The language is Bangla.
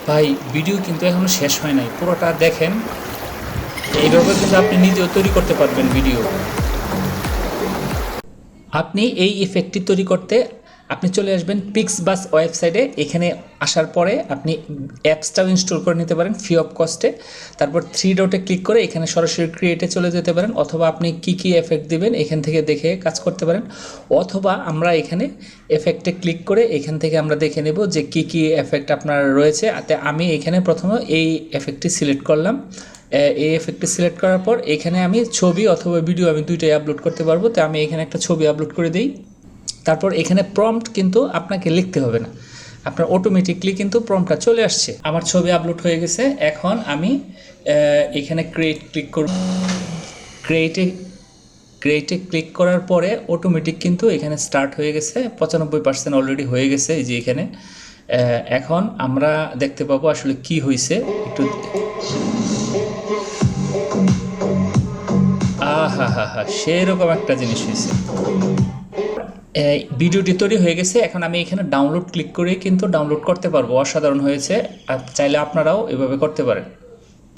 ভাই ভিডিও কিন্তু এখনো শেষ হয় নাই, পুরোটা দেখেন। এইভাবে কিন্তু আপনি নিজেও তৈরি করতে পারবেন ভিডিও। আপনি এই ইফেক্টটি তৈরি করতে আপনি চলে আসবেন পিক্সবাস ওয়েবসাইটে। এখানে আসার পরে আপনি অ্যাপসটাও ইনস্টল করে নিতে পারেন ফ্রি অফ কস্টে। তারপর থ্রি ডটে ক্লিক করে এখানে সরাসরি ক্রিয়েটে চলে যেতে পারেন, অথবা আপনি কি এফেক্ট দিবেন এখান থেকে দেখে কাজ করতে পারেন, অথবা আমরা এখানে এফেক্টে ক্লিক করে এখান থেকে আমরা দেখে নেব যে কি এফেক্ট আপনার রয়েছে। আমি এখানে প্রথমে এই এফেক্টটি সিলেক্ট করলাম। এই এফেক্টটি সিলেক্ট করার পর এখানে আমি ছবি অথবা ভিডিও আমি দুইটাই আপলোড করতে পারবো। তো আমি এখানে একটা ছবি আপলোড করে দিই। তারপর এখানে প্রম্পট কিন্তু আপনাকে লিখতে হবে না, আপনার অটোমেটিকলি কিন্তু প্রম্পটটা চলে আসছে। আমার ছবি আপলোড হয়ে গেছে। এখন আমি এখানে ক্রিয়েট ক্লিক করব। ক্রিয়েটে ক্লিক করার পরে অটোমেটিক কিন্তু এখানে স্টার্ট হয়ে গেছে, 95% অলরেডি হয়ে গেছে এই যে এখানে। এখন আমরা দেখতে পাবো আসলে কি হয়েছে একটু। হা সেরকম একটা জিনিস হয়েছে। ভিডিওটি তৈরি হয়ে গেছে। এখন আমি এখানে ডাউনলোড ক্লিক করে কিন্তু ডাউনলোড করতে পারবো। অসাধারণ হয়েছে, আর চাইলে আপনারাও এভাবে করতে পারেন।